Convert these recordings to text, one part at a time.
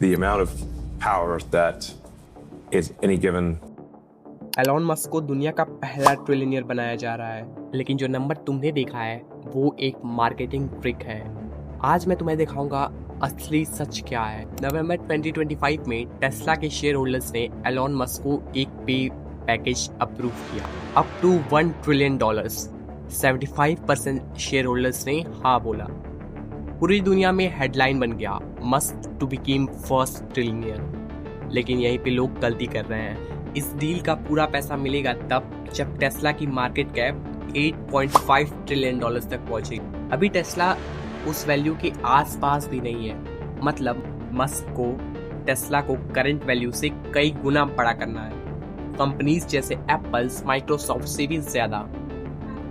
the amount of power that is any given. Elon Musk को दुनिया का पहला ट्रिलियनियर बनाया जा रहा है, लेकिन जो नंबर तुमने देखा है वो एक मार्केटिंग ट्रिक है। आज मैं तुम्हें दिखाऊंगा असली सच क्या है। नवंबर 2025 में टेस्ला के शेयर होल्डर्स ने एलॉन मस्क को एक पे पैकेज अप्रूव किया, up to $1 trillion. 75% shareholders ने हाँ बोला। पूरी दुनिया में हेडलाइन बन गया, Musk to become first trillionaire. लेकिन यहीं पे लोग गलती कर रहे हैं। इस डील का पूरा पैसा मिलेगा तब जब टेस्ला की मार्केट कैप $8.5 ट्रिलियन तक पहुंचेगी। अभी टेस्ला उस वैल्यू के आसपास भी नहीं है। मतलब मस्क को टेस्ला को करंट वैल्यू से कई गुना बड़ा करना है, कंपनीज जैसे एप्पल, माइक्रोसॉफ्ट से भी ज्यादा।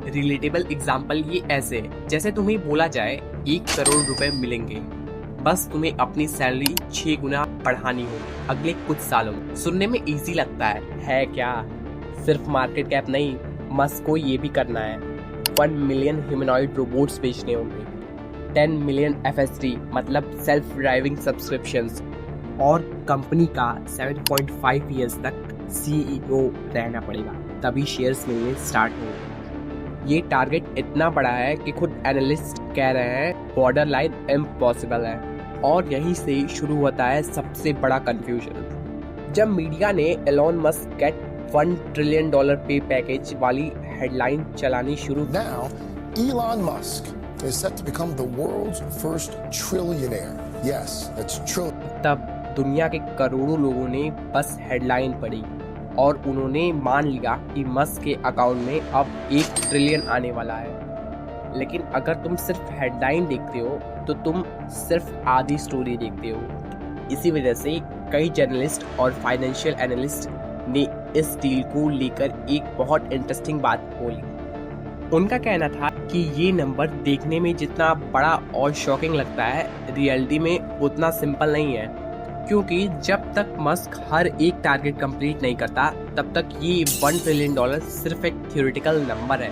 रिलेटेबल एग्जाम्पल ये ऐसे है जैसे तुम्हें बोला जाए 1 करोड़ रुपए मिलेंगे, बस तुम्हें अपनी सैलरी 6 गुना बढ़ानी होगी अगले कुछ सालों में। सुनने में इजी लगता है क्या? सिर्फ मार्केट कैप नहीं, मस्क को ये भी करना है। 1 मिलियन ह्यूमनॉइड रोबोट्स बेचने होंगे, 10 मिलियन FSD मतलब सेल्फ ड्राइविंग सब्सक्रिप्शंस, और कंपनी का 7.5 इयर्स तक CEO रहना पड़ेगा, तभी शेयर्स मिलने स्टार्ट होंगे। ये टारगेट इतना बड़ा है कि खुद एनालिस्ट कह रहे हैं बॉर्डर लाइन इम्पॉसिबल है। और यहीं से शुरू होता है सबसे बड़ा कंफ्यूजन। जब मीडिया ने एलॉन मस्क गेट $1 ट्रिलियन पे पैकेज वाली हेडलाइन चलानी शुरू की, Now, Elon Musk is set to become the world's first trillionaire. Yes, that's trillion. तब दुनिया के करोड़ों लोगों ने बस हेडलाइन पढ़ी और उन्होंने मान लिया कि मस्क के अकाउंट में अब 1 ट्रिलियन आने वाला है। लेकिन अगर तुम सिर्फ हेडलाइन देखते हो तो तुम सिर्फ आधी स्टोरी देखते हो। इसी वजह से कई जर्नलिस्ट और फाइनेंशियल एनालिस्ट ने इस डील को लेकर एक बहुत इंटरेस्टिंग बात बोली। उनका कहना था कि ये नंबर देखने में जितना बड़ा और शॉकिंग लगता है, रियलिटी में उतना सिंपल नहीं है। क्योंकि जब तक मस्क हर एक टारगेट कंप्लीट नहीं करता, तब तक ये $1 ट्रिलियन सिर्फ एक थ्योरेटिकल नंबर है।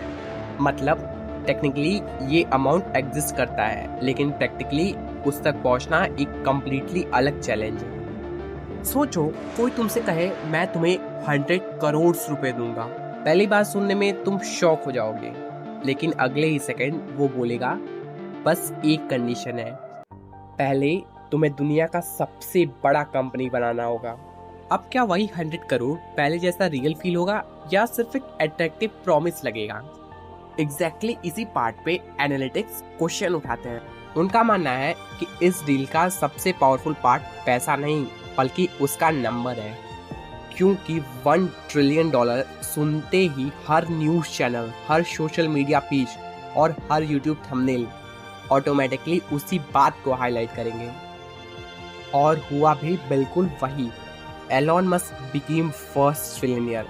मतलब टेक्निकली ये अमाउंट एग्जिस्ट करता है, लेकिन प्रैक्टिकली उस तक पहुंचना एक कम्प्लीटली अलग चैलेंज है। सोचो कोई तुमसे कहे मैं तुम्हें 100 करोड़ रुपए दूंगा। पहली बार सुनने में तुम शॉक हो जाओगे, लेकिन अगले ही सेकंड वो बोलेगा बस एक कंडीशन है, पहले तुम्हें दुनिया का सबसे बड़ा कंपनी बनाना होगा। अब क्या वही 100 करोड़ पहले जैसा रियल फील होगा या सिर्फ एक अट्रैक्टिव प्रॉमिस लगेगा? एग्जैक्टली इसी पार्ट पे एनालिटिक्स क्वेश्चन उठाते हैं। उनका मानना है कि इस डील का सबसे पावरफुल पार्ट पैसा नहीं बल्कि उसका नंबर है। क्योंकि $1 ट्रिलियन सुनते ही हर न्यूज़ चैनल, हर सोशल मीडिया पेज और हर यूट्यूब थंबनेल ऑटोमेटिकली उसी बात को हाईलाइट करेंगे। और हुआ भी बिल्कुल वही। Elon Musk became first trillionaire,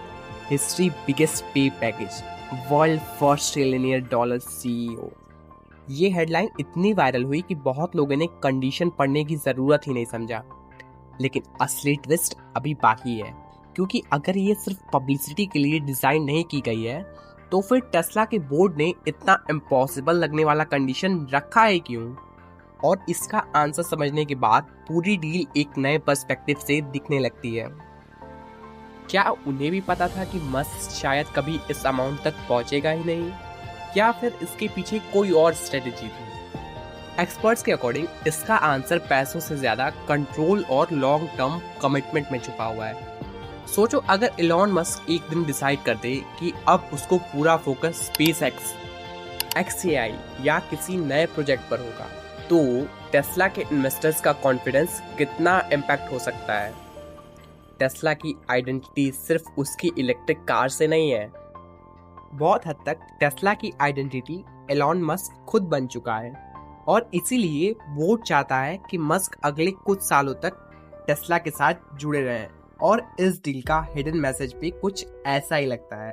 history biggest pay package, world first trillionaire CEO। ये हेडलाइन इतनी वायरल हुई कि बहुत लोगों ने कंडीशन पढ़ने की जरूरत ही नहीं समझा। लेकिन असली ट्विस्ट अभी बाकी है, क्योंकि अगर ये सिर्फ पब्लिसिटी के लिए डिजाइन नहीं की गई है तो फिर टेस्ला के बोर्ड ने इतना इम्पॉसिबल लगने वाला कंडीशन रखा है क्यों? और इसका आंसर समझने के बाद पूरी डील एक नए पर्सपेक्टिव से दिखने लगती है। क्या उन्हें भी पता था कि मस्क शायद कभी इस अमाउंट तक पहुंचेगा ही नहीं, या फिर इसके पीछे कोई और स्ट्रेटेजी थी? एक्सपर्ट्स के अकॉर्डिंग इसका आंसर पैसों से ज्यादा कंट्रोल और लॉन्ग टर्म कमिटमेंट में छुपा हुआ है। सोचो अगर एलॉन मस्क एक दिन डिसाइड कर दे कि अब उसको पूरा फोकस SpaceX, XAI या किसी नए प्रोजेक्ट पर होगा, तो टेस्ला के इन्वेस्टर्स का कॉन्फिडेंस कितना इम्पैक्ट हो सकता है? टेस्ला की आइडेंटिटी सिर्फ उसकी इलेक्ट्रिक कार से नहीं है। बहुत हद तक टेस्ला की आइडेंटिटी एलॉन मस्क खुद बन चुका है, और इसीलिए बोर्ड चाहता है कि मस्क अगले कुछ सालों तक टेस्ला के साथ जुड़े रहें। और इस डील का हिडन मैसेज भी कुछ ऐसा ही लगता है।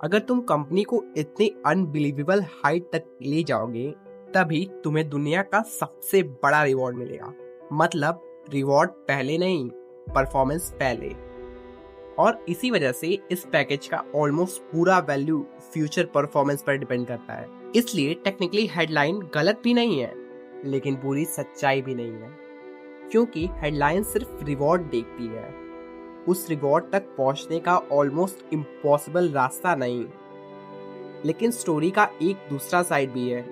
अगर तुम कंपनी को इतनी अनबिलीवेबल हाइट तक ले जाओगे, तभी तुम्हें दुनिया का सबसे बड़ा रिवॉर्ड मिलेगा। मतलब रिवॉर्ड पहले नहीं, परफॉर्मेंस पहले। और इसी वजह से इस पैकेज का ऑलमोस्ट पूरा वैल्यू फ्यूचर परफॉर्मेंस पर डिपेंड करता है। इसलिए टेक्निकली हेडलाइन गलत भी नहीं है, लेकिन पूरी सच्चाई भी नहीं है। क्योंकि हेडलाइन सिर्फ रिवॉर्ड देखती है, उस रिवॉर्ड तक पहुंचने का ऑलमोस्ट इम्पॉसिबल रास्ता नहीं। लेकिन स्टोरी का एक दूसरा साइड भी है।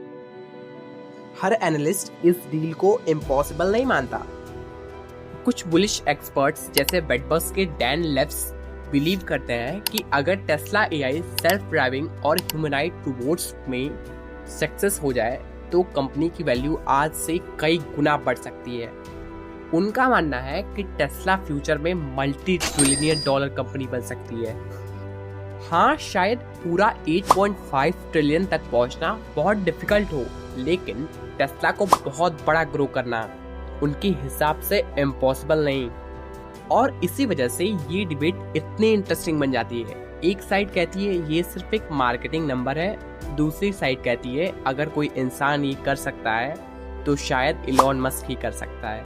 हर एनालिस्ट इस डील को इम्पॉसिबल नहीं मानता। कुछ बुलिश एक्सपर्ट्स जैसे बेटबस के डैन लेव्स बिलीव करते हैं कि अगर टेस्ला एआई सेल्फ ड्राइविंग और ह्यूमनाइड रोबोट्स में सक्सेस हो जाए तो कंपनी की वैल्यू आज से कई गुना बढ़ सकती है। उनका मानना है कि टेस्ला फ्यूचर में मल्टी ट्रिलियन डॉलर कंपनी बन सकती है। हाँ, शायद पूरा 8.5 ट्रिलियन तक पहुंचना बहुत डिफिकल्ट हो, लेकिन टेस्ला को बहुत बड़ा ग्रो करना उनके हिसाब से इम्पॉसिबल नहीं। और इसी वजह से ये डिबेट इतनी इंटरेस्टिंग बन जाती है। एक साइड कहती है ये सिर्फ एक मार्केटिंग नंबर है, दूसरी साइड कहती है अगर कोई इंसान ये कर सकता है तो शायद इलॉन मस्क ही कर सकता है।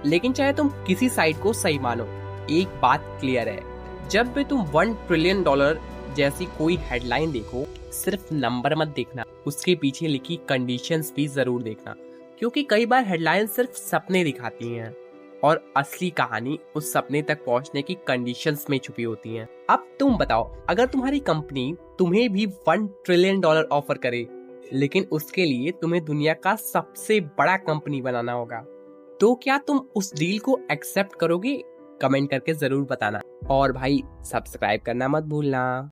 लेकिन चाहे तुम किसी साइड को सही मानो, एक बात क्लियर है, जब भी तुम 1 ट्रिलियन डॉलर जैसी कोई हेडलाइन देखो, सिर्फ नंबर मत देखना, उसके पीछे लिखी कंडीशंस भी जरूर देखना, क्योंकि कई बार हेडलाइन सिर्फ सपने दिखाती हैं और असली कहानी उस सपने तक पहुंचने की कंडीशंस में छुपी होती हैं। अब तुम बताओ, अगर तुम्हारी कंपनी तुम्हें भी 1 ट्रिलियन डॉलर ऑफर करे, लेकिन उसके लिए तुम्हें दुनिया का सबसे बड़ा कंपनी बनाना होगा, तो क्या तुम उस डील को एक्सेप्ट करोगे? कमेंट करके जरूर बताना। और भाई, सब्सक्राइब करना मत भूलना।